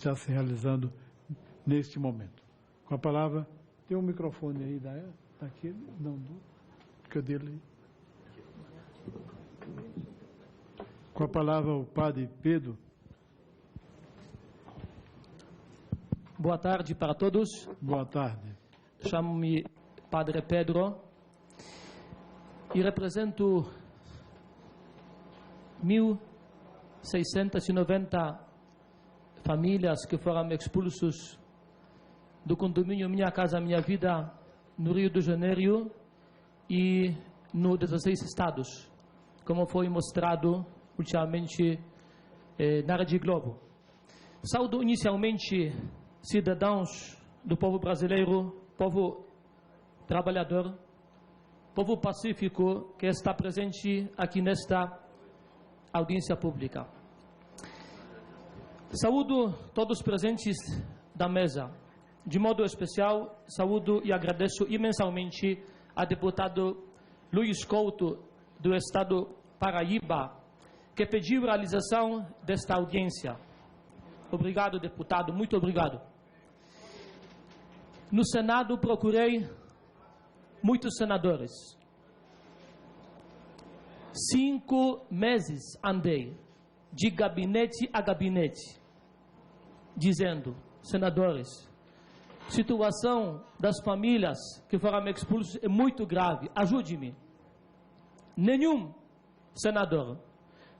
está se realizando neste momento. Com a palavra, tem um microfone aí daquele, não, cadê ele? Com a palavra o padre Pedro. Boa tarde para todos. Boa tarde. Chamo-me Padre Pedro e represento 1.690 famílias que foram expulsos do condomínio Minha Casa Minha Vida no Rio de Janeiro e no 16 estados, como foi mostrado ultimamente na Rede Globo. Saúdo inicialmente cidadãos do povo brasileiro, povo trabalhador, povo pacífico que está presente aqui nesta audiência pública. Saúdo todos os presentes da mesa. De modo especial, saúdo e agradeço imensamente a deputado Luiz Couto, do estado Paraíba, que pediu a realização desta audiência. Obrigado, deputado, muito obrigado. No Senado procurei muitos senadores. 5 meses andei de gabinete a gabinete, dizendo: senadores, situação das famílias que foram expulsas é muito grave, ajude-me. Nenhum senador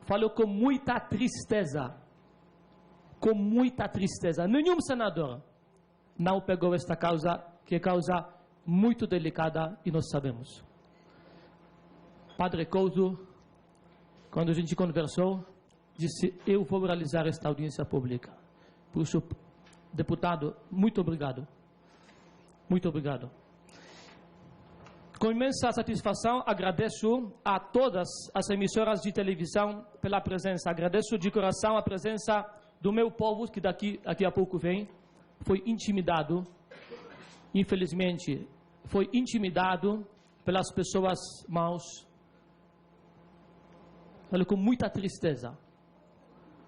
falou com muita tristeza, nenhum senador não pegou esta causa, que é causa muito delicada e nós sabemos. Padre Couto, quando a gente conversou, disse: eu vou realizar esta audiência pública. Por isso, deputado, muito obrigado. Muito obrigado. Com imensa satisfação, agradeço a todas as emissoras de televisão pela presença. Agradeço de coração a presença do meu povo, que daqui a pouco vem. Foi intimidado, infelizmente, foi intimidado pelas pessoas maus. Olha, com muita tristeza.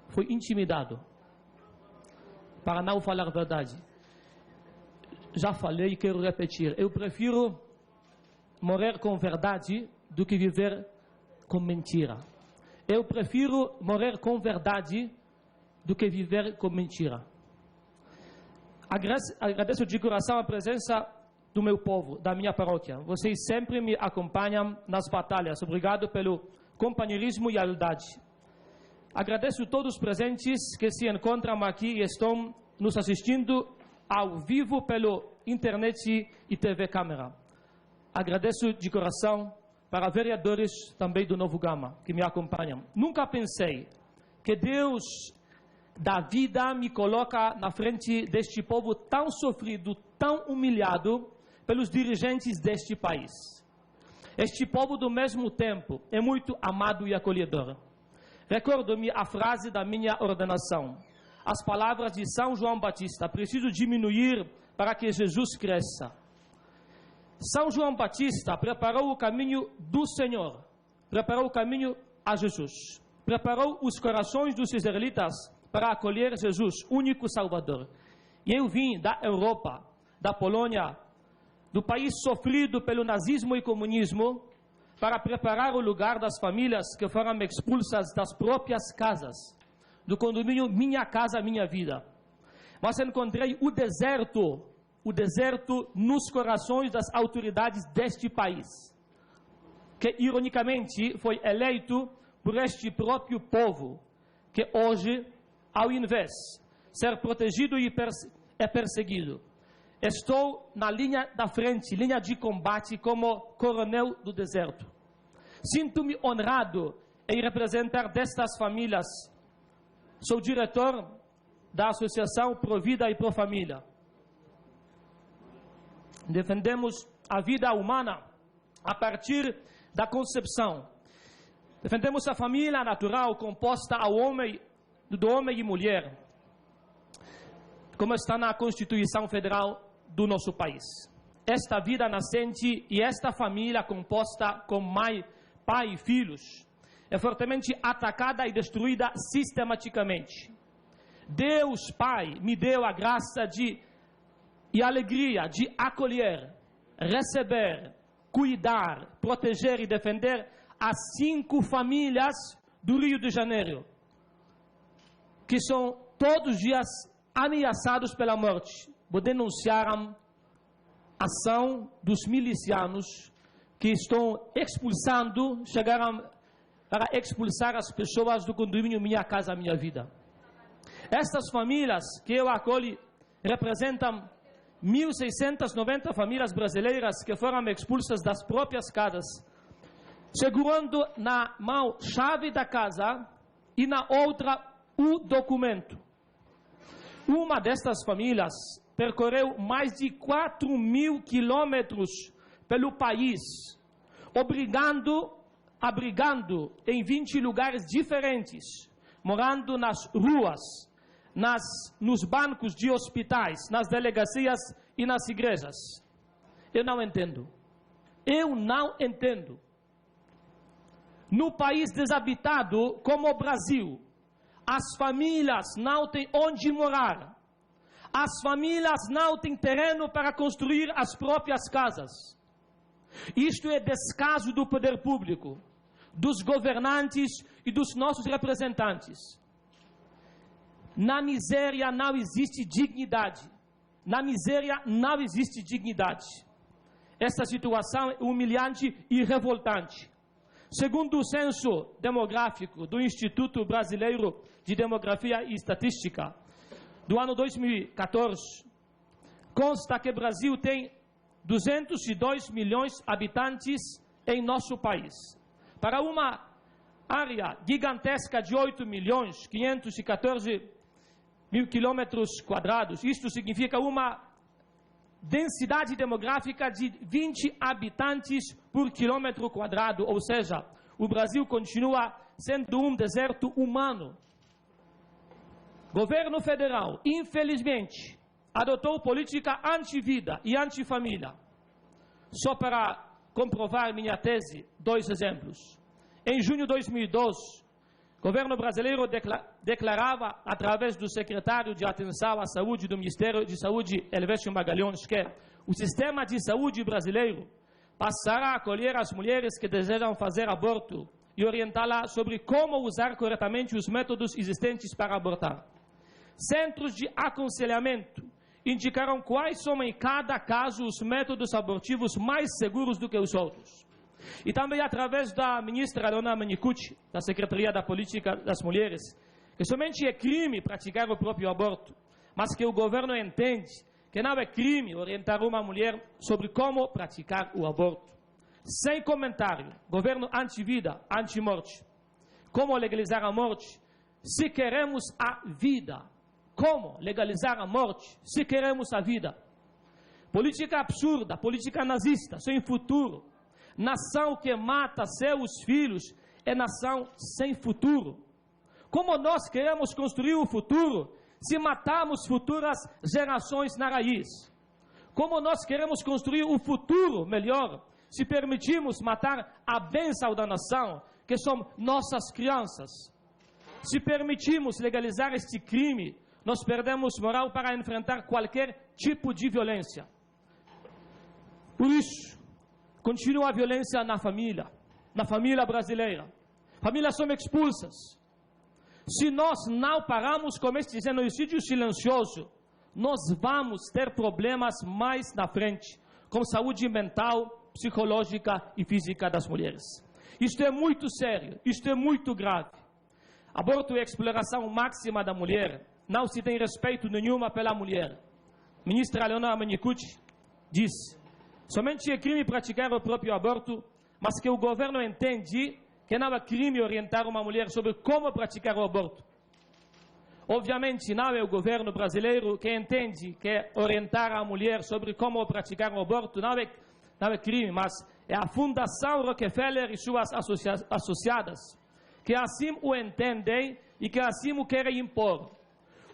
Foi intimidado. Para não falar a verdade. Já falei e quero repetir. Eu prefiro morrer com verdade do que viver com mentira. Eu prefiro morrer com verdade do que viver com mentira. Agradeço de coração a presença do meu povo, da minha paróquia. Vocês sempre me acompanham nas batalhas. Obrigado pelo companheirismo e a lealdade. Agradeço a todos os presentes que se encontram aqui e estão nos assistindo ao vivo pelo internet e TV câmera. Agradeço de coração para vereadores também do Novo Gama que me acompanham. Nunca pensei que Deus da vida me coloca na frente deste povo tão sofrido, tão humilhado pelos dirigentes deste país. Este povo, do mesmo tempo, é muito amado e acolhedor. Recordo-me a frase da minha ordenação, as palavras de São João Batista: preciso diminuir para que Jesus cresça. São João Batista preparou o caminho do Senhor, preparou o caminho a Jesus, preparou os corações dos israelitas para acolher Jesus, único Salvador. E eu vim da Europa, da Polônia, do país sofrido pelo nazismo e comunismo, para preparar o lugar das famílias que foram expulsas das próprias casas, do condomínio Minha Casa Minha Vida. Mas encontrei o deserto nos corações das autoridades deste país, que ironicamente foi eleito por este próprio povo, que hoje, ao invés de ser protegido e perseguido, estou na linha da frente, linha de combate como coronel do deserto. Sinto-me honrado em representar destas famílias. Sou diretor da Associação Pro Vida e Pro Família. Defendemos a vida humana a partir da concepção. Defendemos a família natural composta do homem e mulher, como está na Constituição Federal do nosso país. Esta vida nascente e esta família composta com mãe, pai e filhos é fortemente atacada e destruída sistematicamente. Deus Pai me deu a graça e a alegria de acolher, receber, cuidar, proteger e defender as 5 famílias do Rio de Janeiro, que são todos os dias ameaçados pela morte. Vou denunciar a ação dos milicianos que estão expulsando, chegaram para expulsar as pessoas do condomínio Minha Casa Minha Vida. Estas famílias que eu acolho representam 1.690 famílias brasileiras que foram expulsas das próprias casas, segurando na mão chave da casa e na outra o documento. Uma destas famílias percorreu mais de 4.000 quilômetros pelo país, abrigando em 20 lugares diferentes, morando nas ruas, nos bancos de hospitais, nas delegacias e nas igrejas. Eu não entendo. Eu não entendo. No país desabitado como o Brasil, as famílias não têm onde morar. As famílias não têm terreno para construir as próprias casas. Isto é descaso do poder público, dos governantes e dos nossos representantes. Na miséria não existe dignidade. Na miséria não existe dignidade. Esta situação é humilhante e revoltante. Segundo o censo demográfico do Instituto Brasileiro de Demografia e Estatística, do ano 2014, consta que o Brasil tem 202 milhões de habitantes em nosso país. Para uma área gigantesca de 8 milhões 514 mil quilômetros quadrados, isto significa uma densidade demográfica de 20 habitantes por quilômetro quadrado, ou seja, o Brasil continua sendo um deserto humano. Governo federal, infelizmente, adotou política anti-vida e anti-família. Só para comprovar minha tese, 2 exemplos. Em junho de 2012, o governo brasileiro declarava, através do secretário de Atenção à Saúde do Ministério de Saúde, Elvésio Magalhães, que o sistema de saúde brasileiro passará a acolher as mulheres que desejam fazer aborto e orientá-las sobre como usar corretamente os métodos existentes para abortar. Centros de aconselhamento indicaram quais são em cada caso os métodos abortivos mais seguros do que os outros. E também através da ministra Alona Menikuchi, da Secretaria da Política das Mulheres, que somente é crime praticar o próprio aborto, mas que o governo entende que não é crime orientar uma mulher sobre como praticar o aborto. Sem comentário, governo anti-vida, anti-morte. Como legalizar a morte se queremos a vida? Como legalizar a morte se queremos a vida? Política absurda, política nazista, sem futuro. Nação que mata seus filhos é nação sem futuro. Como nós queremos construir o futuro se matamos futuras gerações na raiz? Como nós queremos construir um futuro melhor se permitimos matar a bênção da nação, que são nossas crianças? Se permitimos legalizar este crime, nós perdemos moral para enfrentar qualquer tipo de violência. Por isso, continua a violência na família brasileira. Famílias são expulsas. Se nós não paramos com este genocídio silencioso, nós vamos ter problemas mais na frente, com saúde mental, psicológica e física das mulheres. Isto é muito sério, isto é muito grave. Aborto é exploração máxima da mulher. Não se tem respeito nenhuma pela mulher. Ministra Alona Menikuchi disse: somente é crime praticar o próprio aborto, mas que o governo entende que não é crime orientar uma mulher sobre como praticar o aborto. Obviamente, não é o governo brasileiro que entende que orientar a mulher sobre como praticar o aborto não é crime, mas é a Fundação Rockefeller e suas associadas, que assim o entendem e que assim o querem impor.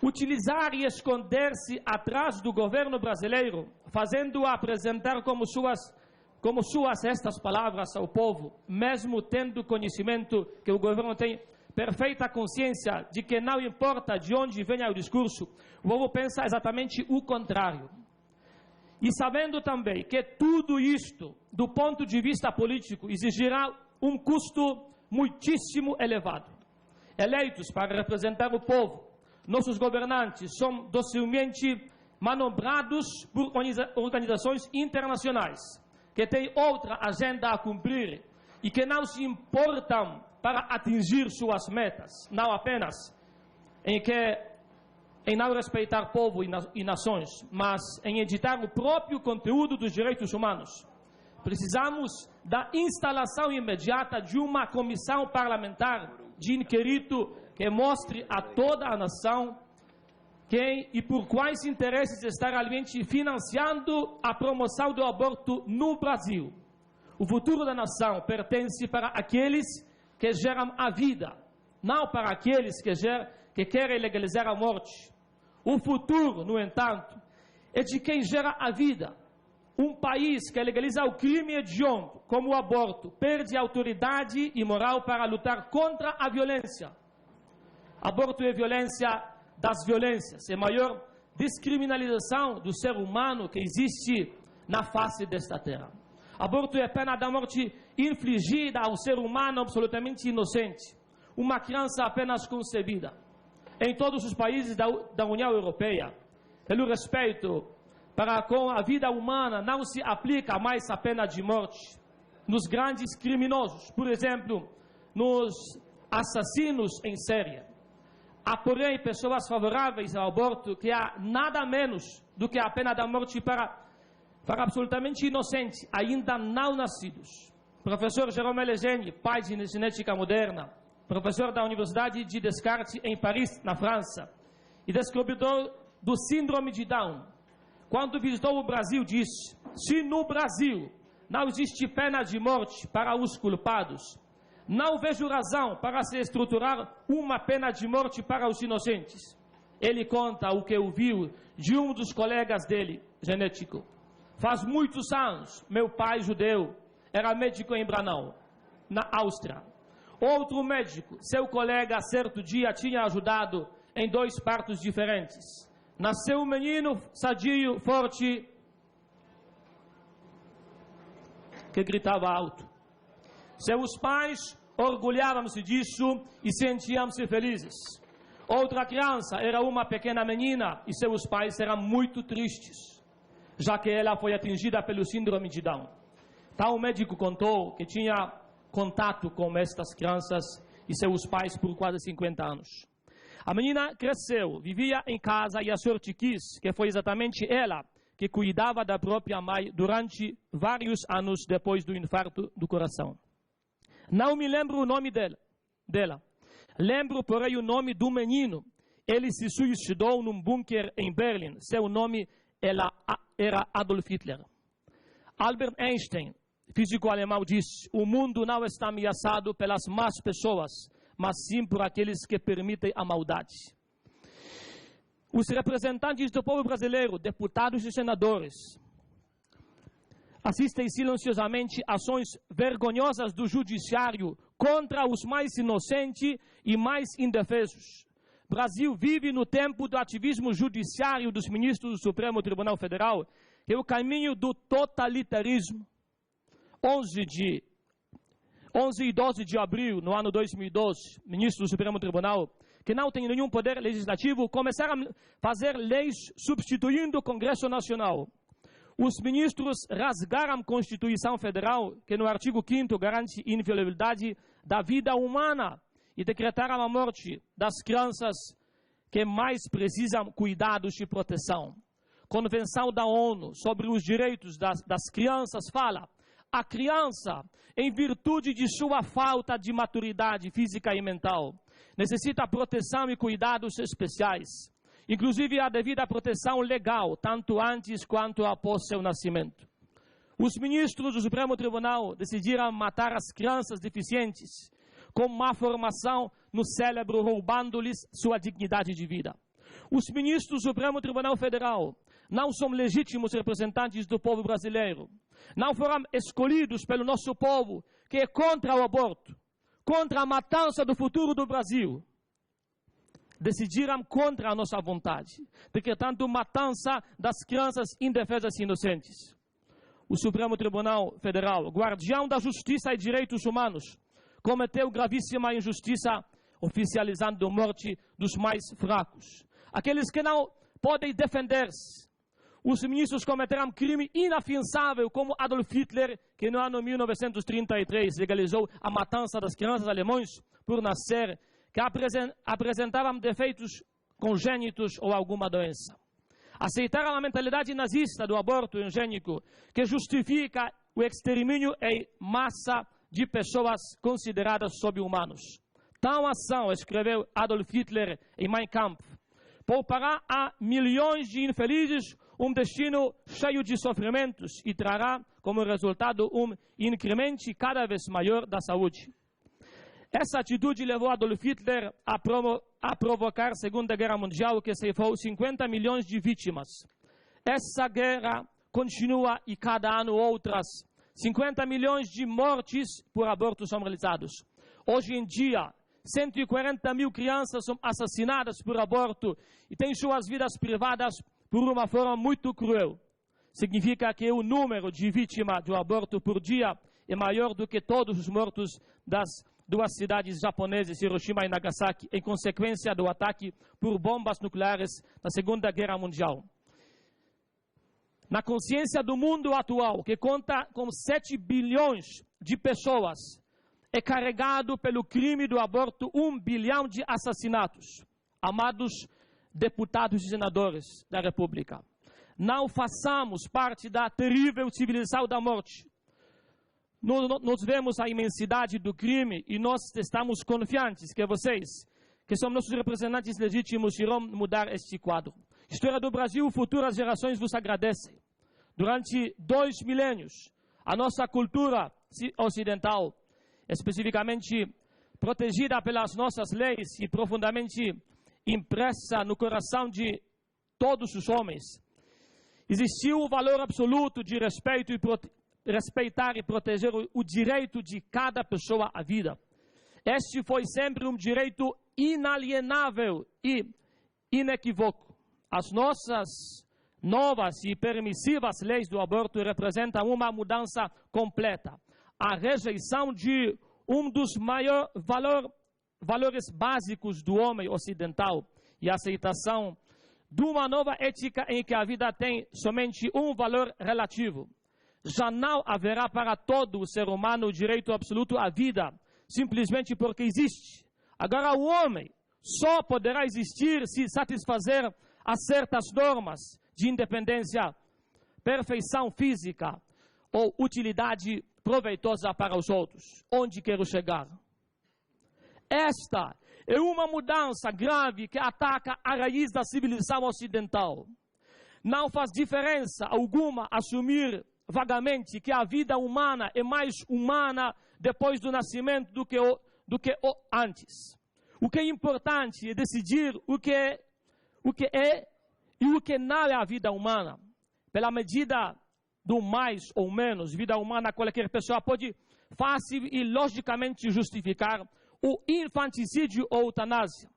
Utilizar e esconder-se atrás do governo brasileiro, fazendo-o apresentar como suas estas palavras ao povo, mesmo tendo conhecimento que o governo tem perfeita consciência de que não importa de onde venha o discurso, o povo pensa exatamente o contrário. E sabendo também que tudo isto, do ponto de vista político, exigirá um custo muitíssimo elevado. Eleitos para representar o povo, nossos governantes são docilmente manobrados por organizações internacionais que têm outra agenda a cumprir e que não se importam para atingir suas metas, não apenas em não respeitar povo e nações, mas em editar o próprio conteúdo dos direitos humanos. Precisamos da instalação imediata de uma comissão parlamentar de inquérito que mostre a toda a nação quem e por quais interesses está realmente financiando a promoção do aborto no Brasil. O futuro da nação pertence para aqueles que geram a vida, não para aqueles que querem legalizar a morte. O futuro, no entanto, é de quem gera a vida. Um país que legaliza o crime hediondo, como o aborto, perde autoridade e moral para lutar contra a violência. Aborto é violência das violências, é a maior descriminalização do ser humano que existe na face desta terra. Aborto é a pena da morte infligida a um ser humano absolutamente inocente, uma criança apenas concebida. Em todos os países da União Europeia, pelo respeito para com a vida humana, não se aplica mais a pena de morte nos grandes criminosos, por exemplo, nos assassinos em série. Há, porém, pessoas favoráveis ao aborto que há nada menos do que a pena da morte para absolutamente inocentes, ainda não nascidos. Professor Jérôme Lejeune, pai de genética moderna, professor da Universidade de Descartes em Paris, na França, e descobridor do síndrome de Down, quando visitou o Brasil, disse: se no Brasil não existe pena de morte para os culpados, não vejo razão para se estruturar uma pena de morte para os inocentes. Ele conta o que ouviu de um dos colegas dele, genético. Faz muitos anos, meu pai judeu era médico em Braunau, na Áustria. Outro médico, seu colega, certo dia tinha ajudado em 2 partos diferentes. Nasceu um menino sadio, forte, que gritava alto. Seus pais orgulhavam-se disso e sentiam-se felizes. Outra criança era uma pequena menina e seus pais eram muito tristes, já que ela foi atingida pelo síndrome de Down. Então o médico contou que tinha contato com estas crianças e seus pais por quase 50 anos. A menina cresceu, vivia em casa e a sorte quis que foi exatamente ela que cuidava da própria mãe durante vários anos depois do infarto do coração. Não me lembro o nome dela. Lembro, porém, o nome do menino. Ele se suicidou num bunker em Berlim. Seu nome era Adolf Hitler. Albert Einstein, físico alemão, disse: o mundo não está ameaçado pelas más pessoas, mas sim por aqueles que permitem a maldade. Os representantes do povo brasileiro, deputados e senadores, assistem silenciosamente ações vergonhosas do judiciário contra os mais inocentes e mais indefesos. O Brasil vive no tempo do ativismo judiciário dos ministros do Supremo Tribunal Federal, que é o caminho do totalitarismo. 11 e 12 de abril, no ano 2012, ministros do Supremo Tribunal, que não tem nenhum poder legislativo, começaram a fazer leis substituindo o Congresso Nacional. Os ministros rasgaram a Constituição Federal, que no artigo 5º garante inviolabilidade da vida humana, e decretaram a morte das crianças que mais precisam cuidados e proteção. Convenção da ONU sobre os direitos das crianças fala: a criança, em virtude de sua falta de maturidade física e mental, necessita proteção e cuidados especiais, inclusive a devida proteção legal, tanto antes quanto após seu nascimento. Os ministros do Supremo Tribunal decidiram matar as crianças deficientes com má formação no cérebro, roubando-lhes sua dignidade de vida. Os ministros do Supremo Tribunal Federal não são legítimos representantes do povo brasileiro. Não foram escolhidos pelo nosso povo, que é contra o aborto, contra a matança do futuro do Brasil. Decidiram contra a nossa vontade, decretando matança das crianças indefesas e inocentes. O Supremo Tribunal Federal, guardião da justiça e direitos humanos, cometeu gravíssima injustiça, oficializando a morte dos mais fracos. Aqueles que não podem defender-se. Os ministros cometeram crime inafiançável, como Adolf Hitler, que no ano 1933 legalizou a matança das crianças alemãs por nascer, que apresentavam defeitos congênitos ou alguma doença. Aceitaram a mentalidade nazista do aborto eugênico, que justifica o extermínio em massa de pessoas consideradas sub-humanos. Tal ação, escreveu Adolf Hitler em Mein Kampf, poupará a milhões de infelizes um destino cheio de sofrimentos e trará como resultado um incremento cada vez maior da saúde. Essa atitude levou Adolf Hitler a provocar a Segunda Guerra Mundial, que ceifou 50 milhões de vítimas. Essa guerra continua e cada ano outras 50 milhões de mortes por abortos são realizados. Hoje em dia, 140 mil crianças são assassinadas por aborto e têm suas vidas privadas por uma forma muito cruel. Significa que o número de vítimas do aborto por dia é maior do que todos os mortos das duas cidades japonesas, Hiroshima e Nagasaki, em consequência do ataque por bombas nucleares na Segunda Guerra Mundial. Na consciência do mundo atual, que conta com 7 bilhões de pessoas, é carregado pelo crime do aborto 1 bilhão de assassinatos. Amados deputados e senadores da República, não façamos parte da terrível civilização da morte. Nós vemos a imensidade do crime e nós estamos confiantes que vocês, que são nossos representantes legítimos, irão mudar este quadro. História do Brasil, futuras gerações vos agradecem. Durante 2 milênios, a nossa cultura ocidental, especificamente protegida pelas nossas leis e profundamente impressa no coração de todos os homens, existiu o valor absoluto de respeito e respeitar e proteger o direito de cada pessoa à vida. Este foi sempre um direito inalienável e inequívoco. As nossas novas e permissivas leis do aborto representam uma mudança completa. A rejeição de um dos maiores valores básicos do homem ocidental e a aceitação de uma nova ética em que a vida tem somente um valor relativo. Já não haverá para todo o ser humano o direito absoluto à vida, simplesmente porque existe. Agora o homem só poderá existir se satisfazer a certas normas de independência, perfeição física ou utilidade proveitosa para os outros. Onde quero chegar? Esta é uma mudança grave que ataca a raiz da civilização ocidental. Não faz diferença alguma assumir vagamente que a vida humana é mais humana depois do nascimento do que antes. O que é importante é decidir o que é e o que não é a vida humana. Pela medida do mais ou menos vida humana, qualquer pessoa pode fácil e logicamente justificar o infanticídio ou eutanásia.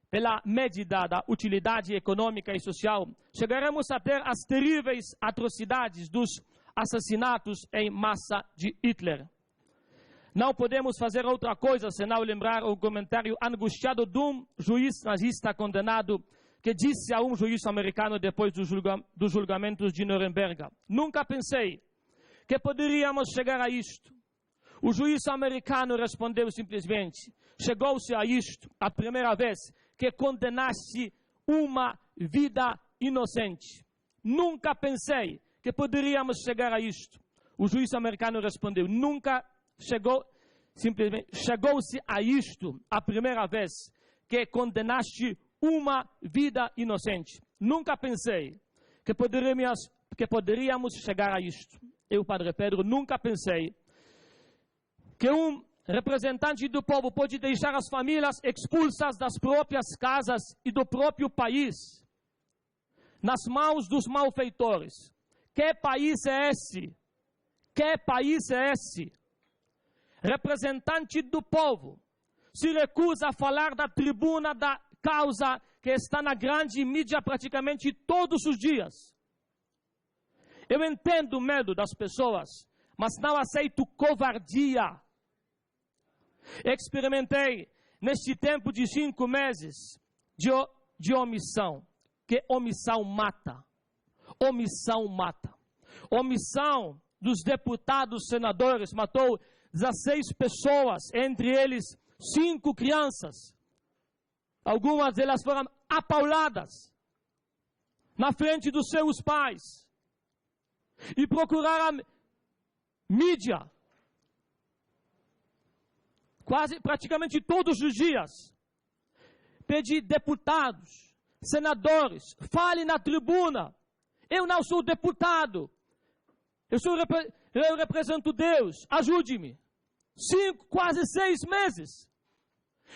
Pela medida da utilidade econômica e social, chegaremos a ter as terríveis atrocidades dos assassinatos em massa de Hitler. Não podemos fazer outra coisa senão lembrar o comentário angustiado de um juiz nazista condenado que disse a um juiz americano depois dos julgamentos de Nuremberg: nunca pensei que poderíamos chegar a isto. O juiz americano respondeu simplesmente: chegou-se a isto a primeira vez que condenaste uma vida inocente. Nunca pensei que poderíamos chegar a isto. O juiz americano respondeu: nunca chegou-se a isto a primeira vez que condenaste uma vida inocente. Nunca pensei que poderíamos chegar a isto. Eu, Padre Pedro, nunca pensei que um representante do povo pode deixar as famílias expulsas das próprias casas e do próprio país nas mãos dos malfeitores. Que país é esse? Que país é esse? representante do povo, se recusa a falar da tribuna da causa que está na grande mídia praticamente todos os dias. Eu entendo o medo das pessoas, mas não aceito covardia. Experimentei neste tempo de 5 meses de omissão, que omissão mata. Omissão mata. Omissão dos deputados, senadores, matou 16 pessoas, entre eles 5 crianças. Algumas delas foram apauladas na frente dos seus pais. E procuraram mídia praticamente todos os dias. Pedir deputados, senadores, fale na tribuna. Eu não sou deputado. Eu represento Deus. Ajude-me. 5, quase 6 meses.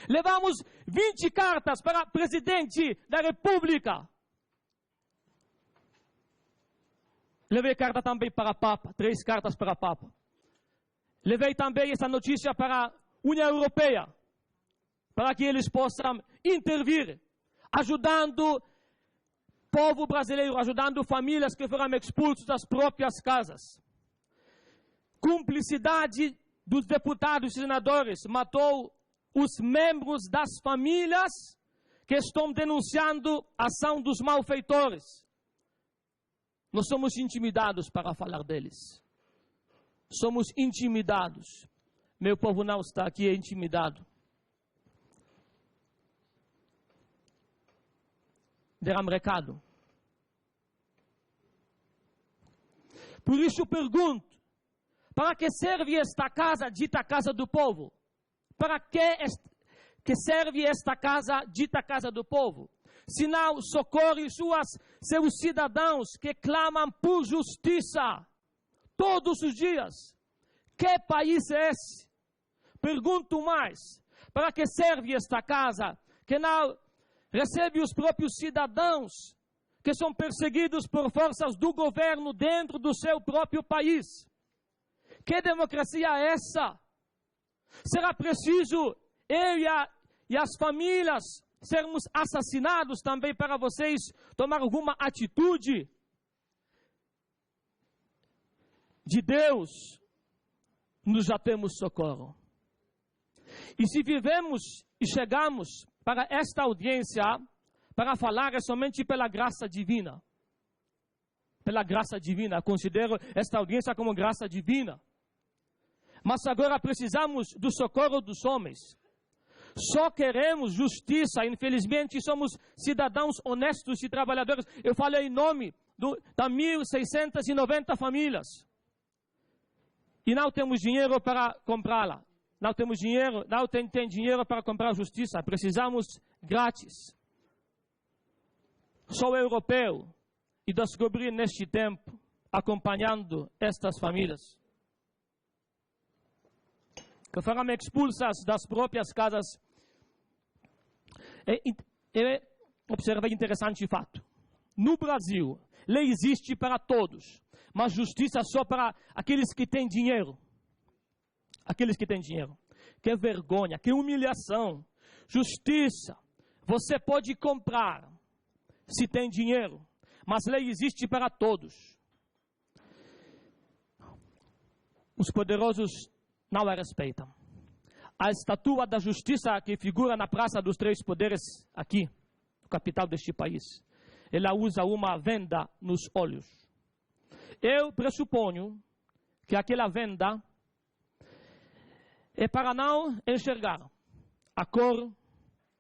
Levamos 20 cartas para o presidente da República. Levei carta também para a Papa, 3 cartas para a Papa. Levei também essa notícia para a União Europeia, para que eles possam intervir, ajudando o povo brasileiro, ajudando famílias que foram expulsas das próprias casas. Cumplicidade dos deputados e senadores matou os membros das famílias que estão denunciando a ação dos malfeitores. Nós somos intimidados para falar deles. Somos intimidados. Meu povo não está aqui, é intimidado. Deram recado. Por isso eu pergunto, para que serve esta casa, dita casa do povo? Para que serve esta casa, dita casa do povo? Se não socorre seus cidadãos que clamam por justiça todos os dias. Que país é esse? Pergunto mais, para que serve esta casa que não recebe os próprios cidadãos que são perseguidos por forças do governo dentro do seu próprio país? Que democracia é essa? Será preciso eu e as famílias sermos assassinados também para vocês tomar alguma atitude? De Deus nos já temos socorro. E se vivemos e chegamos para esta audiência para falar é somente pela graça divina. Pela graça divina. Considero esta audiência como graça divina. Mas agora precisamos do socorro dos homens. Só queremos justiça. Infelizmente somos cidadãos honestos e trabalhadores. Eu falei em nome das 1.690 famílias. E não temos dinheiro para comprá-la. Não temos dinheiro, não tem dinheiro para comprar justiça. Precisamos grátis. Sou europeu e descobri neste tempo, acompanhando estas famílias, que foram expulsas das próprias casas. Observei interessante fato. No Brasil, lei existe para todos, mas justiça só para aqueles que têm dinheiro. Aqueles que têm dinheiro. Que vergonha, que humilhação. Justiça, você pode comprar se tem dinheiro, mas lei existe para todos. Os poderosos não a respeitam. A estátua da justiça que figura na Praça dos Três Poderes, aqui, no capital deste país, ela usa uma venda nos olhos. Eu pressuponho que aquela venda é para não enxergar a cor,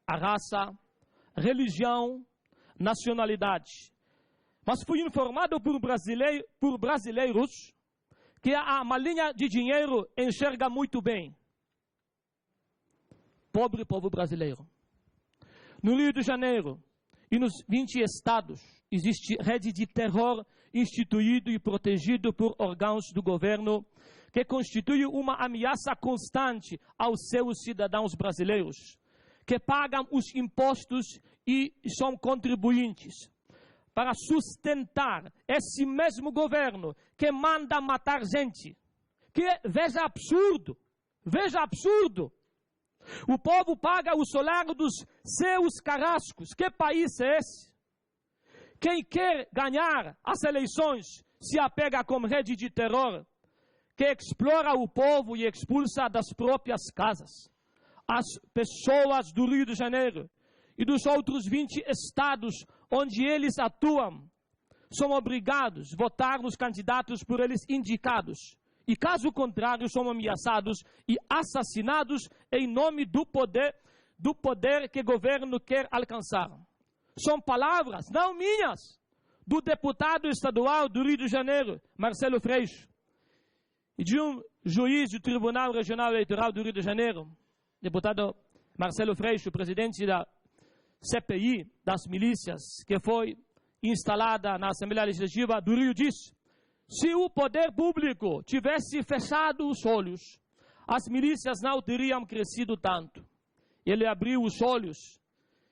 a raça, religião, nacionalidade. Mas fui informado por brasileiros que a malinha de dinheiro enxerga muito bem. Pobre povo brasileiro. No Rio de Janeiro e nos 20 estados existe rede de terror instituído e protegido por órgãos do governo que constitui uma ameaça constante aos seus cidadãos brasileiros, que pagam os impostos e são contribuintes, para sustentar esse mesmo governo que manda matar gente. Que veja absurdo, Veja absurdo. O povo paga o salário dos seus carrascos. Que país é esse? Quem quer ganhar as eleições se apega como rede de terror, que explora o povo e expulsa das próprias casas. As pessoas do Rio de Janeiro e dos outros 20 estados onde eles atuam são obrigados a votar nos candidatos por eles indicados. E caso contrário, são ameaçados e assassinados em nome do poder que o governo quer alcançar. São palavras, não minhas, do deputado estadual do Rio de Janeiro, Marcelo Freixo, e de um juiz do Tribunal Regional Eleitoral do Rio de Janeiro, deputado Marcelo Freixo, presidente da CPI das milícias, que foi instalada na Assembleia Legislativa do Rio, disse: se o poder público tivesse fechado os olhos, as milícias não teriam crescido tanto. Ele abriu os olhos,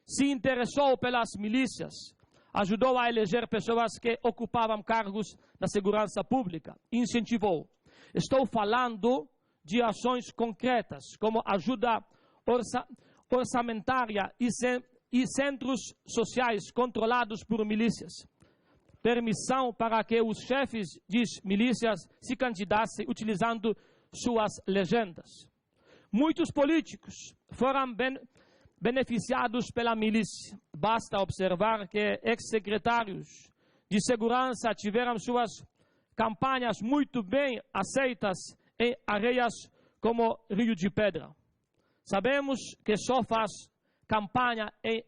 se interessou pelas milícias, ajudou a eleger pessoas que ocupavam cargos na segurança pública, incentivou. Estou falando de ações concretas, como ajuda orçamentária e centros sociais controlados por milícias. Permissão para que os chefes de milícias se candidatem utilizando suas legendas. Muitos políticos foram beneficiados pela milícia. Basta observar que ex-secretários de segurança tiveram suas campanhas muito bem aceitas em areias como Rio de Pedra. Sabemos que só faz campanha em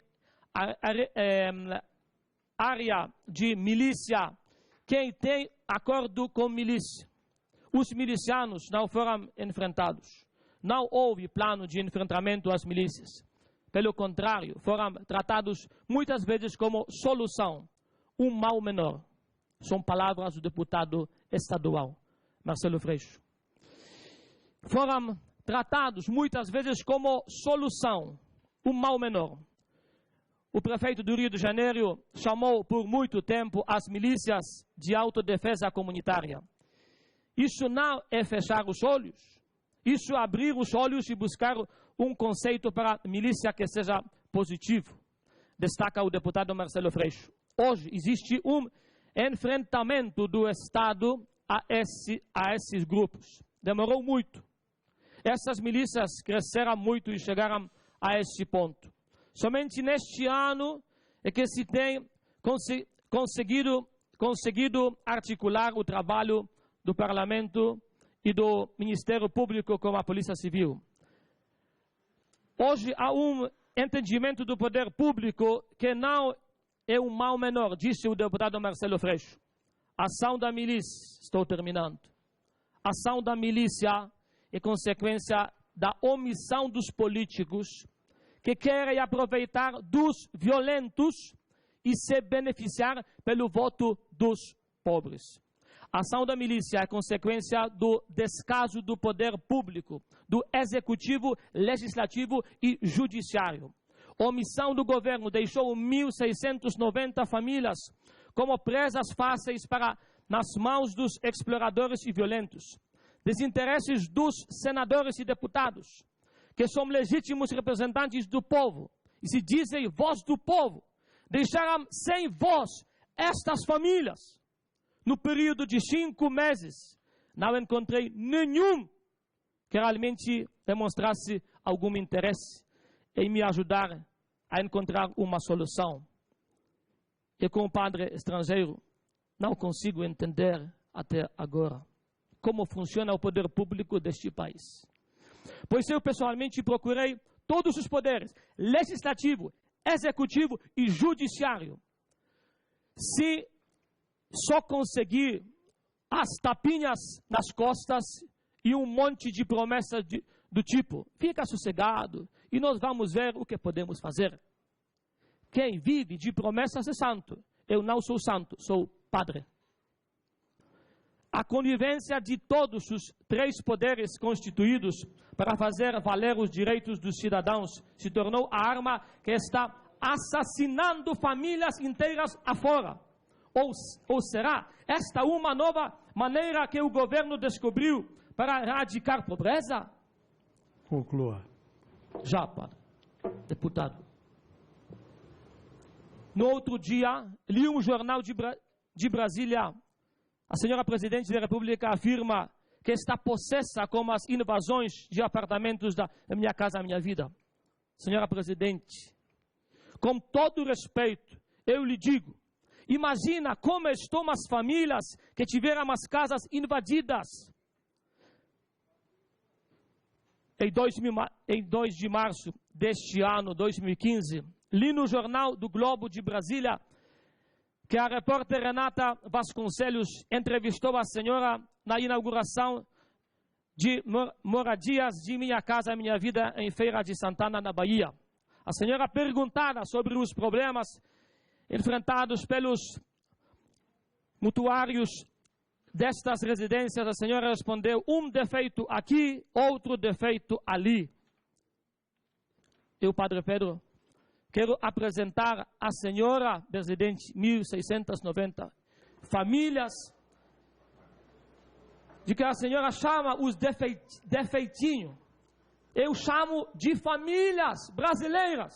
área de milícia quem tem acordo com milícia. Os milicianos não foram enfrentados. Não houve plano de enfrentamento às milícias. Pelo contrário, foram tratados muitas vezes como solução, um mal menor. São palavras do deputado estadual, Marcelo Freixo. Foram tratados muitas vezes como solução, um mal menor. O prefeito do Rio de Janeiro chamou por muito tempo as milícias de autodefesa comunitária. Isso não é fechar os olhos, isso é abrir os olhos e buscar um conceito para a milícia que seja positivo, destaca o deputado Marcelo Freixo. Hoje existe um enfrentamento do Estado a esses grupos. Demorou muito. Essas milícias cresceram muito e chegaram a esse ponto. Somente neste ano é que se tem conseguido articular o trabalho do Parlamento e do Ministério Público com a Polícia Civil. Hoje há um entendimento do poder público que não é um mal menor, disse o deputado Marcelo Freixo. A ação da milícia, estou terminando, a ação da milícia é consequência da omissão dos políticos que querem aproveitar dos violentos e se beneficiar pelo voto dos pobres. A ação da milícia é consequência do descaso do poder público, do executivo, legislativo e judiciário. A omissão do governo deixou 1.690 famílias como presas fáceis nas mãos dos exploradores e violentos. Desinteresses dos senadores e deputados, que são legítimos representantes do povo e se dizem voz do povo, deixaram sem voz estas famílias. No período de 5 meses, não encontrei nenhum que realmente demonstrasse algum interesse em me ajudar a encontrar uma solução. E como padre estrangeiro, não consigo entender até agora como funciona o poder público deste país. Pois eu pessoalmente procurei todos os poderes, legislativo, executivo e judiciário. Se só conseguir as tapinhas nas costas e um monte de promessas do tipo, fica sossegado e nós vamos ver o que podemos fazer. Quem vive de promessas é santo. Eu não sou santo, sou padre. A conivência de todos os 3 poderes constituídos para fazer valer os direitos dos cidadãos se tornou a arma que está assassinando famílias inteiras afora. Ou será esta uma nova maneira que o governo descobriu para erradicar pobreza? Conclua. Já, padre. Deputado. No outro dia, li um jornal de Brasília. A senhora Presidente da República afirma que está possessa com as invasões de apartamentos da Minha Casa Minha Vida. Senhora Presidente, com todo respeito, eu lhe digo, imagina como estão as famílias que tiveram as casas invadidas. Em 2 de março deste ano, 2015, li no Jornal do Globo de Brasília que a repórter Renata Vasconcelos entrevistou a senhora na inauguração de moradias de Minha Casa Minha Vida em Feira de Santana, na Bahia. A senhora perguntada sobre os problemas enfrentados pelos mutuários destas residências, a senhora respondeu: um defeito aqui, outro defeito ali. Eu, Padre Pedro, quero apresentar à senhora Presidente 1690 famílias de que a senhora chama os defeitinhos. Eu chamo de famílias brasileiras.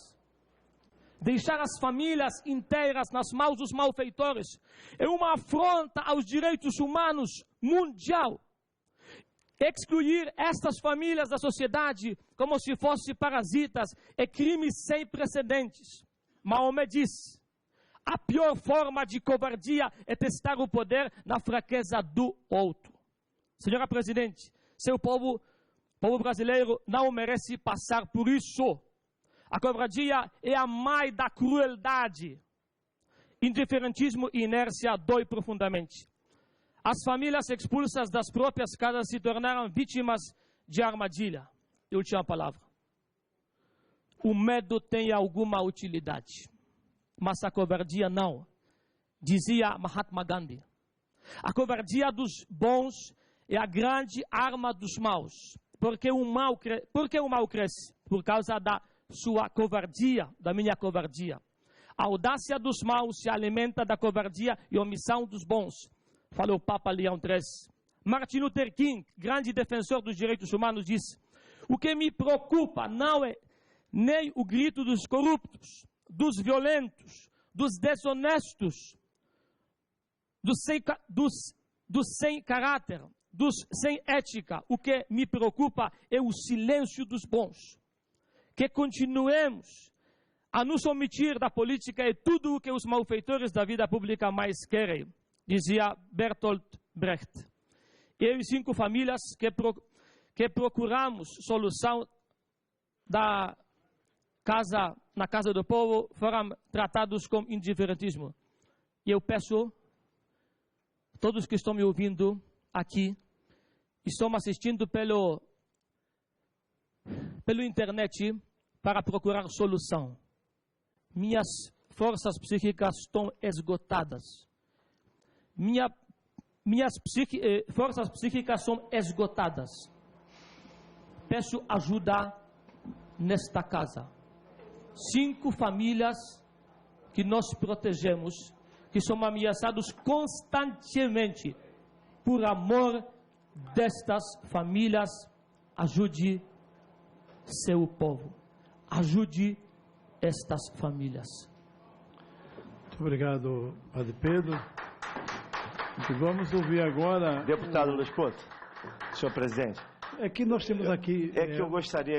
Deixar as famílias inteiras nas mãos dos malfeitores é uma afronta aos direitos humanos mundial. Excluir estas famílias da sociedade como se fossem parasitas é crime sem precedentes. Maomé disse: a pior forma de covardia é testar o poder na fraqueza do outro. Senhora Presidente, seu povo brasileiro não merece passar por isso. A covardia é a mãe da crueldade. Indiferentismo e inércia dói profundamente. As famílias expulsas das próprias casas se tornaram vítimas de armadilha. E última palavra. O medo tem alguma utilidade, mas a covardia não, dizia Mahatma Gandhi. A covardia dos bons é a grande arma dos maus. Porque o mal cresce? Por causa da sua covardia, da minha covardia. A audácia dos maus se alimenta da covardia e omissão dos bons, falou o Papa Leão XIII. Martin Luther King, grande defensor dos direitos humanos, disse: o que me preocupa não é nem o grito dos corruptos, dos violentos, dos desonestos, dos sem caráter, dos sem ética. O que me preocupa é o silêncio dos bons. Que continuemos a nos omitir da política é tudo o que os malfeitores da vida pública mais querem, dizia Bertolt Brecht. Eu e 5 famílias que procuramos solução na Casa do Povo foram tratados com indiferentismo. E eu peço, todos que estão me ouvindo aqui, estão assistindo pelo internet, para procurar solução. Minhas forças psíquicas estão esgotadas. Minhas forças psíquicas são esgotadas. Peço ajuda nesta casa. 5 famílias que nós protegemos, que são ameaçados constantemente. Por amor destas famílias, ajude seu povo. Ajude estas famílias. Muito obrigado, Padre Pedro. E vamos ouvir agora... Deputado Luiz Couto, senhor presidente. É que nós temos aqui... É que eu gostaria...